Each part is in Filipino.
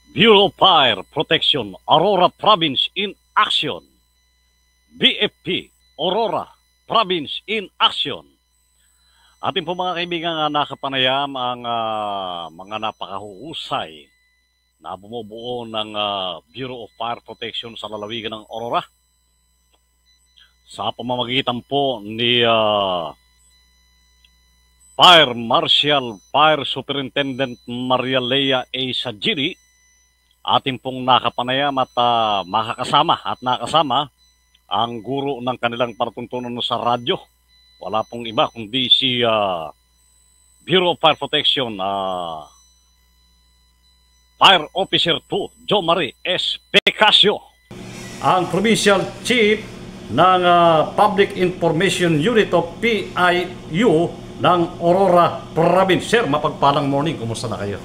Bureau of Fire Protection, Aurora Province in Action. BFP, Aurora Province in Action. Ating po mga kaibigan nakapanayam ang mga napakahuhusay na bumubuo ng Bureau of Fire Protection sa lalawigan ng Aurora. Sa pamamagitan po ni Fire Marshal Fire Superintendent Maria Lea A. Sajiri, ating pong nakapanayam at nakasama ang guro ng kanilang patutuntunan sa radyo. Wala pong iba kundi si Bureau of Fire Protection Fire Officer 2 Jo Marie S. Pecasio, ang Provincial Chief ng Public Information Unit of PIU ng Aurora Province. Sir, mapagpalang morning. Kumusta na kayo?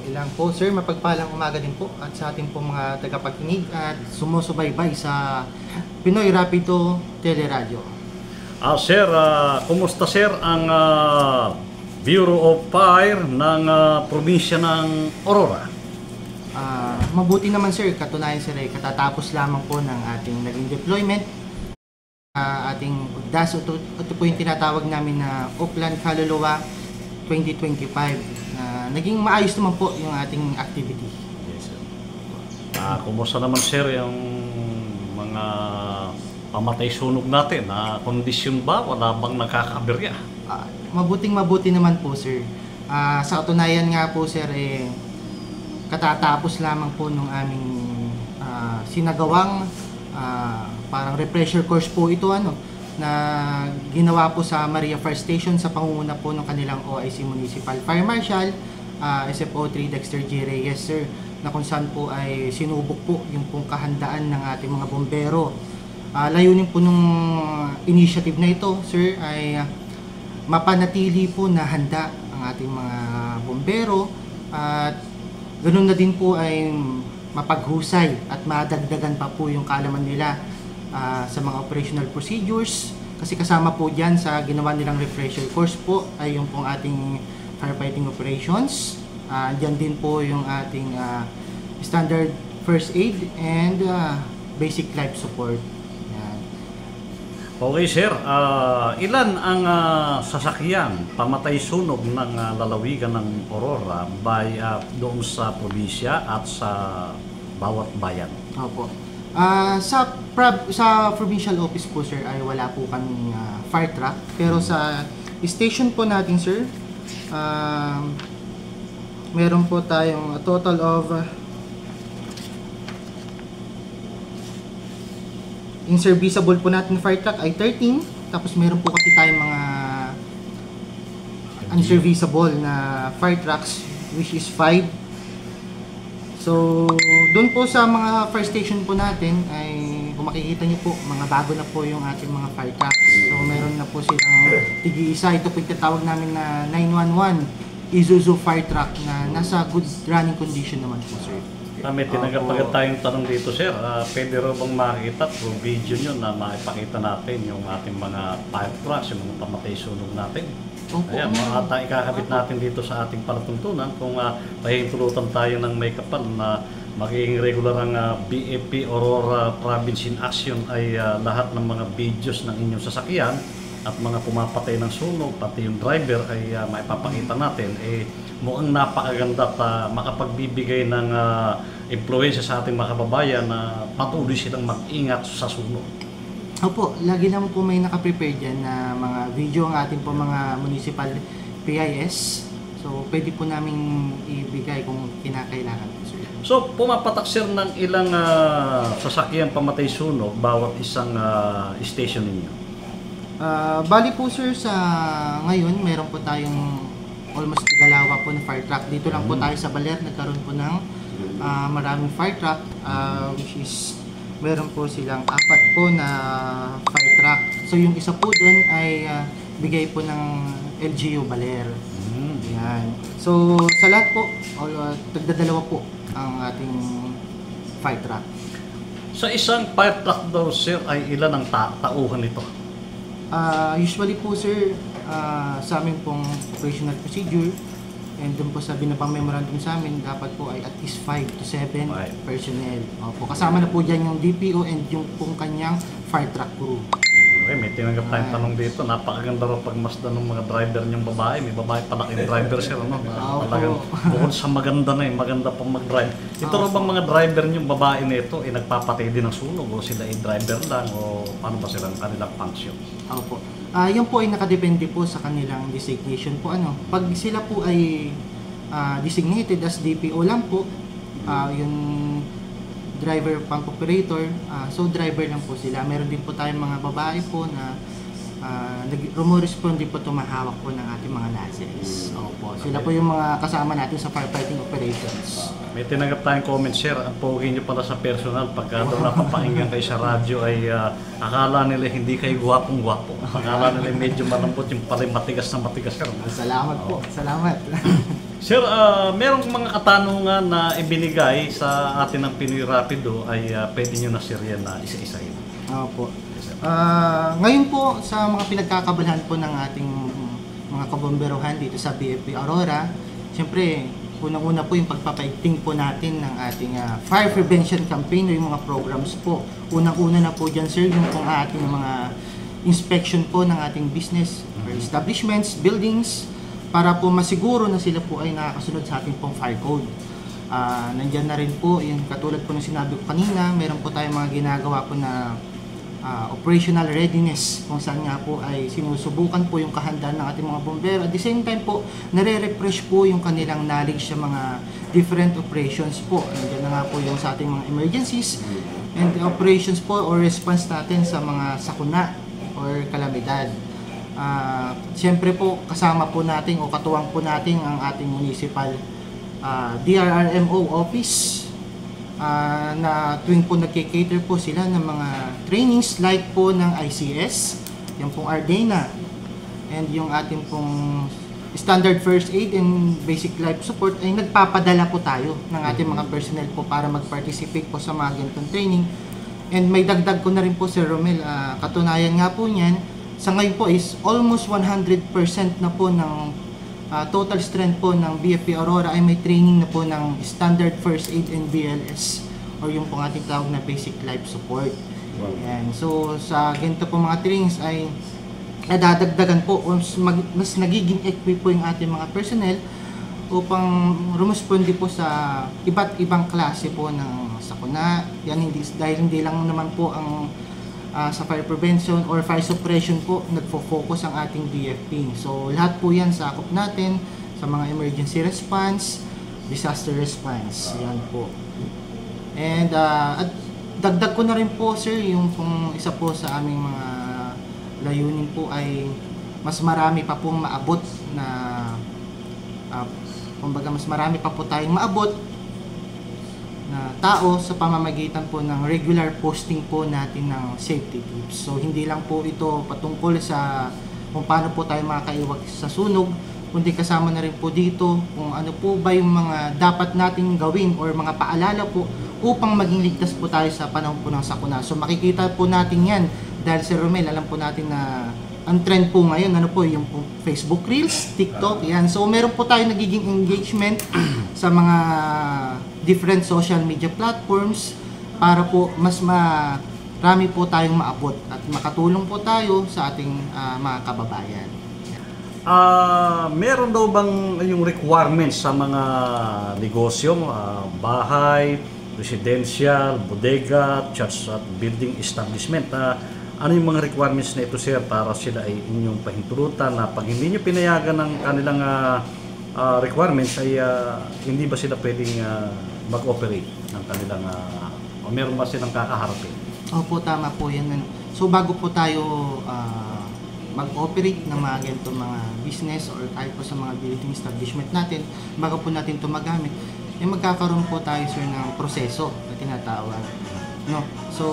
Ilang po sir, mapagpalang umaga din po at sa ating po mga tagapakinig at sumusubaybay sa Pinoy Rapido Teleradyo. Sir, kumusta sir ang Bureau of Fire ng probinsya ng Aurora? Mabuti naman sir, katunayan sir ay katatapos lamang po ng ating naging deployment. Ating UDAS, ito po yung tinatawag namin na Upland Kaluluwa 2025. Naging maayos naman po yung ating activity. Yes, sir. Kumusta naman sir yung mga pamatay sunog natin? Kondisyon ba? Wala bang nakakaberya? Mabuti naman po sir. Sa katunayan nga po sir, katatapos lamang po nung aming sinagawang parang refresher course po ito na ginawa po sa Maria Fire Station sa pangunguna po ng kanilang OIC Municipal Fire Marshal SFO3 Dexter G. Reyes sir, na kung saan po ay sinubok po yung pong kahandaan ng ating mga bombero. Layunin po nung initiative na ito sir ay mapanatili po na handa ang ating mga bombero at ganoon na din po ay mapaghusay at madagdagan pa po yung kaalaman nila sa mga operational procedures, kasi kasama po dyan sa ginawa nilang refresher course po ay yung pong ating firefighting operations. Dyan din po yung ating standard first aid and basic life support. Yan. Okay sir, ilan ang sasakyan pamatay sunog ng lalawigan ng Aurora doon sa probinsya at sa bawat bayan? Opo. Sa provincial office po sir ay wala po kaming fire truck, pero sa station po natin sir, meron po tayong a total of in-serviceable po natin fire truck ay 13, tapos meron po kasi tayong mga unserviceable na fire trucks which is 5. So, doon po sa mga fire station po natin ay kung makikita nyo po, mga bago na po yung ating mga fire trucks. So, meron na po silang tigi-isa. Ito po yung tatawag namin na 911 Isuzu fire truck na nasa good running condition naman po, sir. May tinagapagod tayong tanong dito, sir. Pwede rin bang makita through video nyo na maipakita natin yung ating mga fire trucks, yung mga pamatay sunog natin? Ayan, ikakabit natin dito sa ating palatuntunan kung pahintulutan tayo ng may kapal na magiging regular ang BFP Aurora Province in Action ay lahat ng mga videos ng inyong sasakyan at mga pumapatay ng sunog, pati yung driver ay maipapakita natin. Mukhang napakaganda at makapagbibigay ng influensya sa ating mga kababayan na patuloy silang mag-ingat sa sunog. Opo, lagi naman po may nakaprepare dyan na mga video ang ating po mga municipal PIS. So, pwede po namin ibigay kung kinakailangan po, sir. So, pumapatak sir ng ilang sasakyan pamatay sunog bawat isang station ninyo? Bali po sir, sa ngayon, meron po tayong almost dalawa po na fire truck. Dito lang po tayo sa Baler, nagkaroon po ng maraming fire truck, which is meron po silang 4 po na fire truck. So yung isa po dun ay bigay po ng LGU Baler. Yan. So sa lahat po, tagdadalawa po ang ating fire truck. Sa isang fire truck daw sir ay ilan ang tauhan nito? Usually po sir, sa aming pong operational procedure And doon po sa binabang memorandum sa amin, dapat po ay at least 5 to 7 personnel. Opo, kasama na po dyan yung DPO and yung pong kanyang fire truck crew. Okay, may tinanggap tayong tanong dito. Napakaganda raw pagmasdan ng mga driver niyong babae. May babae palaking driver sir, ano? Talagang bukod sa maganda na maganda pang mag-drive. Ito raw bang mga driver niyong babae nito nagpapatay din ng sunog o sila ay driver lang o paano ba silang kanilang function? Opo. Yan po ay nakadepende po sa kanilang designation po. Pag sila po ay designated as DPO lang po, yung driver pump operator, so driver lang po sila. Meron din po tayong mga babae po na rumoresponde po tumahawak po ng ating mga nozzles. Opo. Sila po yung mga kasama natin sa firefighting operations. May tinanggap tayong comment sir, ang pogi niyo pala sa personal. Pagka doon napapakinggan kayo sa radyo ay akala nila hindi kayo gwapong-gwapo. Akala nila medyo malambot yung pala matigas na matigas sir. Salamat po. Salamat. Sir, merong mga katanungan na ibinigay sa atin ng Pinoy Rapido ay pwede nyo na sir yan na isa-isahin. Opo. Ngayon po sa mga pinagkakabalahan po ng ating mga kabomberohan dito sa BFP Aurora, siyempre unang-una po yung pagpapaigting po natin ng ating fire prevention campaign o yung mga programs po. Unang-una na po dyan sir yung pong ating mga inspection po ng ating business or establishments, buildings, para po masiguro na sila po ay nakakasunod sa ating pong fire code. Nandyan na rin po, yung katulad po ng sinabi ko kanina, meron po tayong mga ginagawa po na operational readiness kung saan nga po ay sinusubukan po yung kahandaan ng ating mga bombero. At the same time po, nare-refresh po yung kanilang knowledge sa mga different operations po. Nandiyan na nga po yung sa ating mga emergencies and the operations po or response natin sa mga sakuna or kalamidad. Siyempre po, kasama po natin o katuwang po natin ang ating municipal DRRMO office na tuwing po nagkikater po sila ng mga trainings like po ng ICS, yung pong Ardena, and yung ating pong standard first aid and basic life support ay nagpapadala po tayo ng ating mga personnel po para mag-participate po sa mga ganitong training. And may dagdag ko na rin po Sir Romel, katunayan nga po niyan, sa ngayon po is almost 100% na po ng total strength po ng BFP Aurora ay may training na po ng standard first aid and BLS or yung pong ating tawag na basic life support. Wow. So sa ganito po mga trainings ay nadadagdagan po mas nagiging equip po yung ating mga personnel upang rumuspondi po sa iba't ibang klase po ng sakuna. Yan dahil hindi lang naman po ang sa fire prevention or fire suppression po nagfo-focus ang ating DFP. So lahat po yan sakop natin sa mga emergency response, disaster response. Yan po. And at dagdag ko na rin po sir, yung pong isa po sa aming mga layunin po ay mas marami pa pong maabot na kumbaga mas marami pa po tayong maabot na tao sa pamamagitan po ng regular posting po natin ng safety tips. So hindi lang po ito patungkol sa kung paano po tayo makakaiwas sa sunog, kundi kasama na rin po dito kung ano po ba yung mga dapat nating gawin or mga paalala po upang maging ligtas po tayo sa panahon po ng sakuna. So makikita po natin yan dahil Sir Romel, alam po natin na ang trend po ngayon, ano po, yung po Facebook Reels, TikTok, yan. So meron po tayo nagiging engagement sa mga different social media platforms para po mas marami po tayong maabot at makatulong po tayo sa ating mga kababayan. Meron daw bang yung requirements sa mga negosyo, bahay, residential, bodega, church at building establishment? Ano yung mga requirements na ito sir para sila ay inyong pahintulutan na pag hindi nyo pinayagan ng kanilang requirements ay hindi ba sila pwedeng mag-operate ng kanilang o meron ba silang kakaharapin? Opo, tama po yan. So bago po tayo mag-operate ng mga ganitong mga business or kahit po sa mga building establishment natin, bago po natin ito magamit, magkakaroon po tayo sir ng proseso na tinatawag. No? So,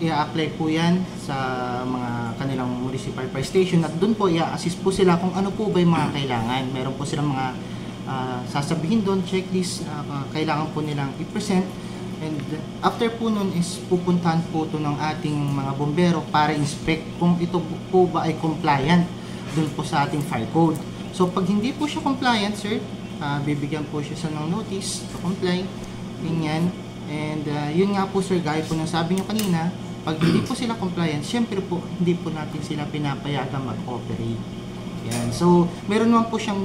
i-apply po yan sa mga kanilang municipal fire station at doon po i-assist po sila kung ano po ba yung mga kailangan. Meron po silang mga sasabihin doon, checklist na kailangan po nilang i-present. And after po nun is pupuntahan po ito ng ating mga bombero para inspect kung ito po ba ay compliant doon po sa ating fire code. So, pag hindi po siya compliant, sir, bibigyan po siya sa ng notice to comply, ganyan. And yun nga po sir, gaya po ng sabi nyo kanina, pag hindi po sila compliant, syempre po hindi po natin sila pinapayagan mag-operate. Yan. So, meron naman po siyang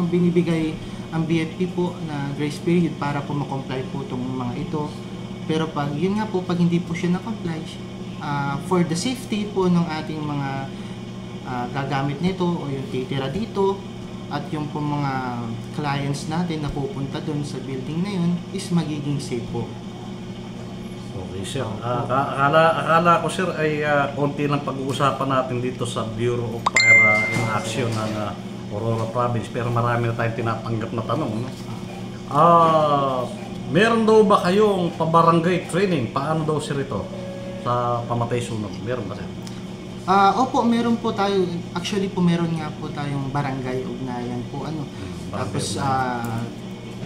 binibigay ang BFP po na grace period para po makomply po itong mga ito. Pero pag yun nga po, pag hindi po siya na-comply, for the safety po ng ating mga gagamit nito o yung titira dito at yung po mga clients natin na pupunta dun sa building na yun is magiging safe po. Okay, sir. Akala ko, sir, ay konti lang pag-uusapan natin dito sa Bureau of Fire in Action ng Aurora Province, pero marami na tayong tinatanggap na tanong. No? Meron daw ba kayong pabarangay training? Paano daw, sir, ito sa pamatay sunog? Meron ba, sir? Opo, meron po tayo. Actually po, meron nga po tayong barangay ugnayan po. Tapos,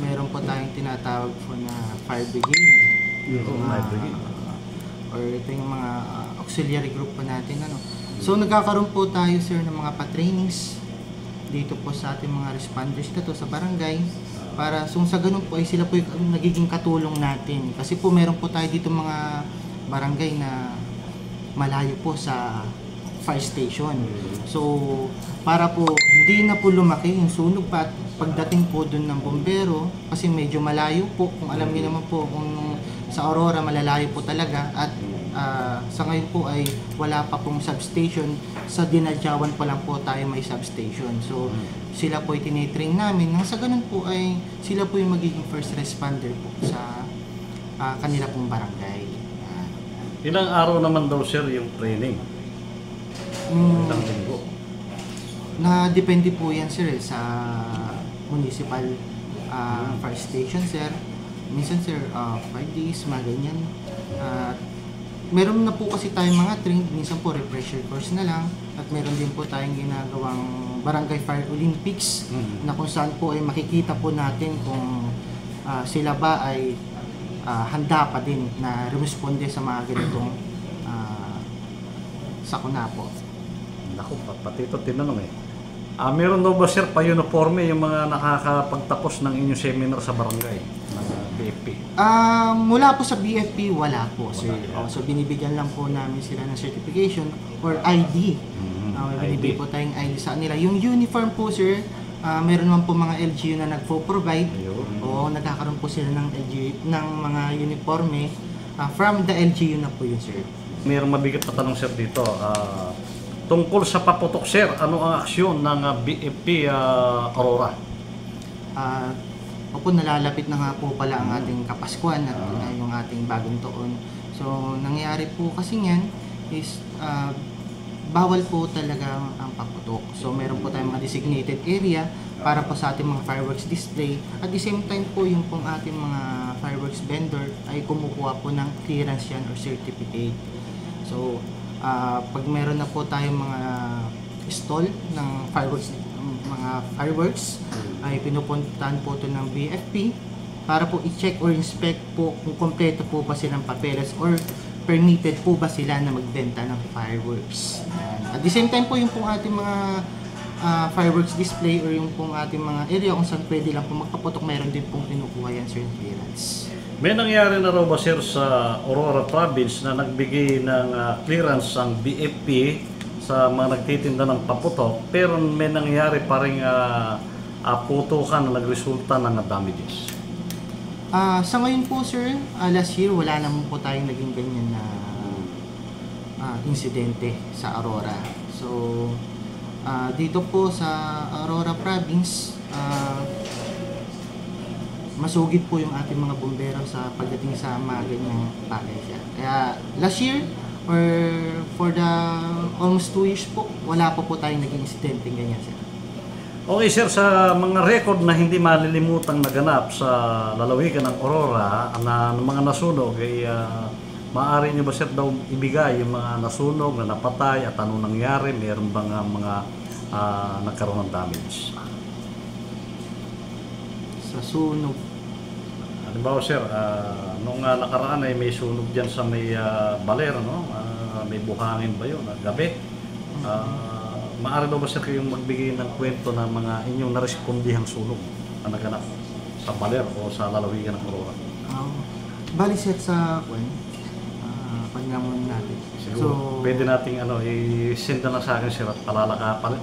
meron po tayong tinatawag po na fire brigade. Or ito yung mga auxiliary group po natin. So, nagkakaroon po tayo, sir, ng mga pa-trainings dito po sa ating mga responders na to sa barangay. Para sa ganun po ay sila po yung nagiging katulong natin. Kasi po meron po tayo dito mga barangay na malayo po sa fire station. So, para po hindi na po lumaki yung sunog pa at pagdating po dun ng bombero, kasi medyo malayo po, kung alam niyo naman po, kung sa Aurora malalayo po talaga at sa ngayon po ay wala pa pong substation, sa Dinadyawan pa lang po tayo may substation. So, sila po ay tinitrain namin, nang sa ganun po ay sila po yung magiging first responder po sa kanila pong barangay. Ilang araw naman daw, sir, yung training? Ilang linggo? Na depende po yan, sir, sa municipal fire station, sir. Minsan, sir, 5 days, mga ganyan. Meron na po kasi tayong mga train, minsan po refresher course na lang. At meron din po tayong ginagawang Barangay Fire Olympics na kung saan po ay makikita po natin kung sila ba ay handa pa din na responde sa mga ganitong sakuna po. Naku, pati ito tinanong eh. Meron daw ba, sir, pa-uniforme yung mga nakakapagtapos ng inyong seminar sa barangay ng BFP? Mula po sa BFP, wala po, sir. So, binibigyan lang po namin sila ng certification or ID. Binibigyan po tayong ID sa nila. Yung uniform po, sir, meron naman po mga LGU na nagpo-provide o nagkakaroon po sila ng LGU, ng mga uniforme from the LGU na po yun, sir. Mayroong mabigat na tanong, sir, dito. Tungkol sa paputok, sir, ano ang aksyon ng BFP Aurora? Opo, nalalapit na nga po pala ang ating Kapaskuhan at yung ating bagong taon. So, nangyayari po kasi yan is bawal po talaga ang paputok. So, meron po tayong mga designated area para po sa ating mga fireworks display. At the same time po, yung pong ating mga fireworks vendor ay kumukuha po ng clearance yan or certificate. So, pag meron na po tayong mga stall ng fireworks, ay pinupuntahan po ito ng BFP para po i-check or inspect po kung kompleto po ba silang papeles or permitted po ba sila na magbenta ng fireworks. At the same time po yung pong ating mga fireworks display or yung pong ating mga area kung saan pwede lang po magpaputok, meron din pong pinukuha yan, sir, clearance. May nangyari na raw ba, sir, sa Aurora Province na nagbigay ng clearance ang BFP sa mga nagtitinda ng paputok, pero may nangyari pa rin putukan na nagresulta ng damages? Sa ngayon po, sir, last year wala naman po tayong naging ganyan na insidente sa Aurora. So, dito po sa Aurora Province, masugid po yung ating mga bumbero sa pagdating sa mga ganyang bagay siya. Kaya last year or for the almost 2 years po, wala po tayong naging insidente ganyan siya. Okay, sir, sa mga record na hindi malilimutang naganap sa lalawigan ng Aurora na mga nasunog, ay maaari niyo ba, sir, daw ibigay yung mga nasunog na napatay at ano nangyari? Meron bang mga nagkaroon ng damage? Sa sunog, halimbawa, sir, nung nakaraan ay may sunog dyan sa may baler, no? May buhangin ba yun? Gabi. Maaari daw ba, sir, kayong magbigay ng kwento ng mga inyong narespondihang sunog? na naganap sa Baler o sa lalawigan ng Aurora. Bali sir sa pagnamun natin. Siguro, pwede nating i-send na lang sa akin sir at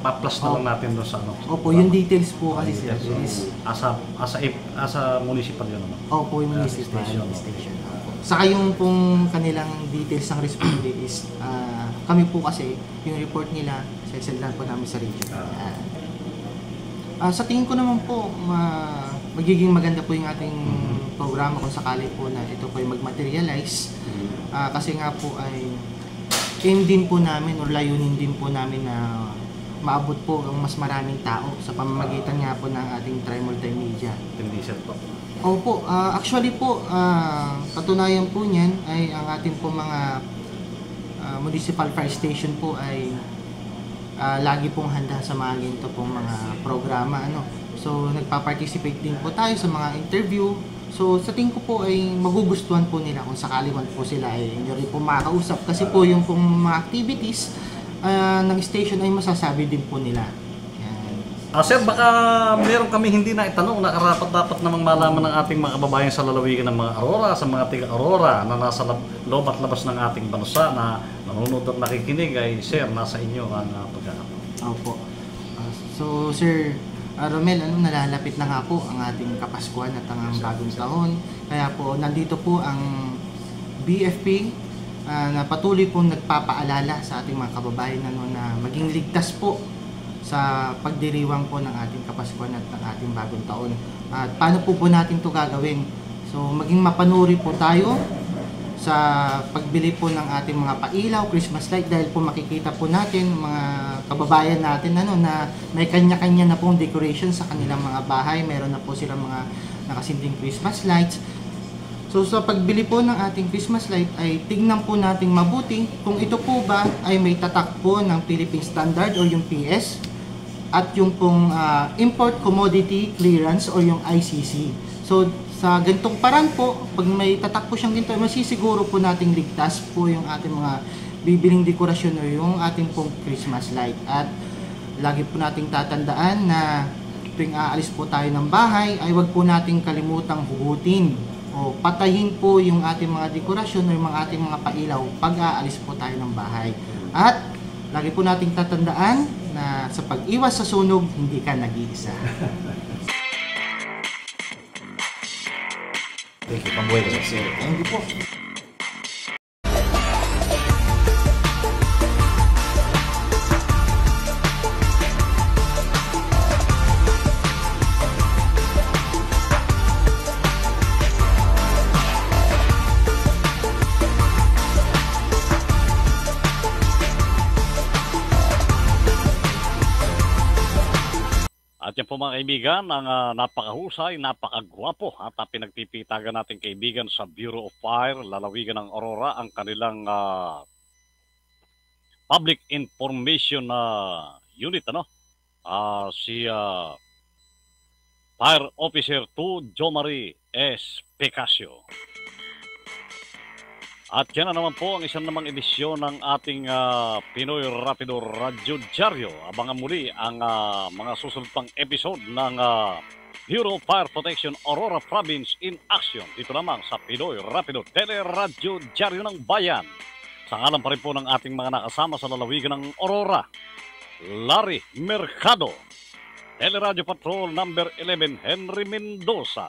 pa-plus na lang natin doon sa Opo, yung details po kasi sir is asa municipal yun naman. Opo, yung municipal station. Saka yung kanilang details ng responde is kami po kasi yung report nila send lang po namin sa region. Sa tingin ko naman po magiging maganda po yung ating programa kung sakali po na ito po ay mag-materialize. Kasi nga po ay aim din po namin o layunin din po namin na maabot po ang mas maraming tao sa pamamagitan nga po ng ating Tri-Multimedia. Hindi sir po. Opo, actually po, katunayan po niyan ay ang ating po mga municipal fire station po ay lagi pong handa sa mga ganito pong mga programa. So, nagpa-participate din po tayo sa mga interview. So, sa tingin ko po ay magugustuhan po nila kung sakali man po sila ay hindi rin po makakausap. Kasi po yung pong mga activities ng station ay masasabi din po nila. Sir, baka meron kami hindi na itanong na karapat-dapat namang malaman ng ating mga kababayan sa lalawigan ng mga Aurora, sa mga tiga-Aurora na nasa loob at labas ng ating bansa na nanonood at nakikinig ay sir, nasa inyo ang pagkakataon. Opo. So, Sir Romel, nalalapit na nga po ang ating Kapaskuhan at ang bagong taon. Kaya po, nandito po ang BFP na patuloy pong nagpapaalala sa ating mga kababayan na maging ligtas po sa pagdiriwang po ng ating Kapaskuhan at ng ating bagong taon. At paano po natin ito gagawin? So, maging mapanuri po tayo sa pagbili po ng ating mga pailaw, Christmas light, dahil po makikita po natin mga kababayan natin na may kanya-kanya na pong decoration sa kanilang mga bahay. Meron na po silang mga nakasinding Christmas lights. So sa pagbili po ng ating Christmas light ay tignan po nating mabuti kung ito po ba ay may tatak po ng Philippine Standard o yung PS at yung pong Import Commodity Clearance o yung ICC. So sa ganitong paraan po, pag may tatak po siyang ganito, masisiguro po nating ligtas po yung ating mga bibiling dekorasyon o yung ating pong Christmas light. At lagi po nating tatandaan na tuwing aalis po tayo ng bahay ay wag po nating kalimutang hugutin o patayin po yung ating mga dekorasyon o yung mga ating mga pailaw pag aalis po tayo ng bahay. At lagi po nating tatandaan na sa pag-iwas sa sunog, hindi ka nag-iisa. Thank you, pambuhay ka sir. Thank you po. At yan po mga kaibigan, ang napakahusay, napakagwapo at pinagpipitagan natin kaibigan sa Bureau of Fire, lalawigan ng Aurora, ang kanilang Public Information Unit, si Fire Officer 2, Jomari S. Pecasio. At yan na naman po ang isang namang edisyon ng ating Pinoy Rapido Radio Diaryo. Abangan muli ang mga susunod pang episode ng Bureau of Fire Protection Aurora Province in Action. Dito lamang sa Pinoy Rapido Teleradio Diaryo ng Bayan. Sa ngalan pa rin po ng ating mga nakasama sa lalawigan ng Aurora, Larry Mercado, Teleradio Patrol number 11, Henry Mendoza.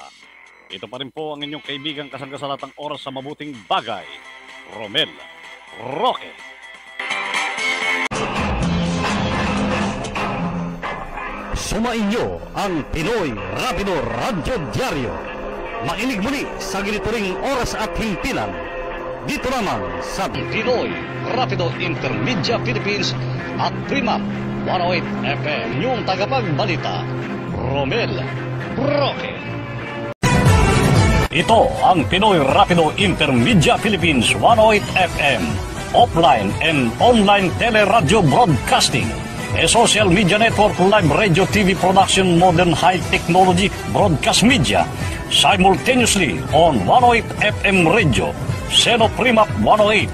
Ito pa rin po ang inyong kaibigang kasanggasalatang oras sa mabuting bagay, Romel Roque. Sumainyo ang Pinoy Rapido Radio Diaryo. Makinig muli sa ganito ring oras at himpilan. Dito naman sa Pinoy Rapido Intermedia Philippines at Prima 108 FM. Yung tagapagbalita, Romel Roque. Ito ang Pinoy Rapido Intermedia Philippines 108 FM. Offline and online teleradyo broadcasting. A social media network, live radio, TV production, modern high technology broadcast media. Simultaneously on 108 FM radio, Seno Prima 108,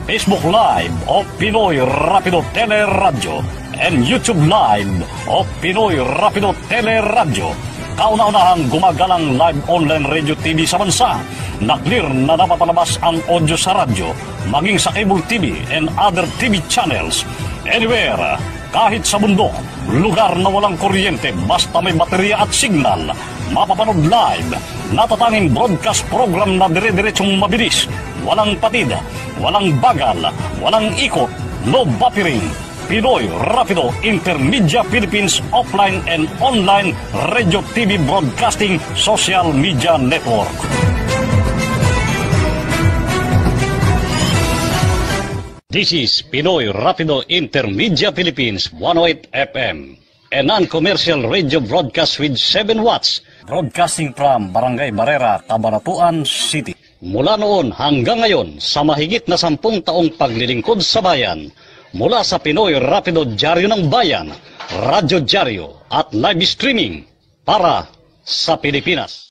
Facebook Live of Pinoy Rapido Teleradyo, and YouTube Live of Pinoy Rapido Teleradyo. kauna-unahang gumagalang live online radio TV sa bansa na clear na napapalabas ang audio sa radyo, maging sa cable TV and other TV channels. Anywhere, kahit sa bundok, lugar na walang kuryente basta may baterya at signal, mapapanood live, natatanging broadcast program na dire-diretsong mabilis, walang patid, walang bagal, walang ikot, no buffering. Pinoy Rapido Intermedia Philippines Offline and Online Radio TV Broadcasting Social Media Network. This is Pinoy Rapido Intermedia Philippines 108 FM, a non-commercial radio broadcast with 7 watts, broadcasting from Barangay Barrera, Cabanatuan City. Mula noon hanggang ngayon sa mahigit na 10 taong paglilingkod sa bayan, mula sa Pinoy Rapido Diaryo ng Bayan, Radyo Diaryo at live streaming para sa Pilipinas.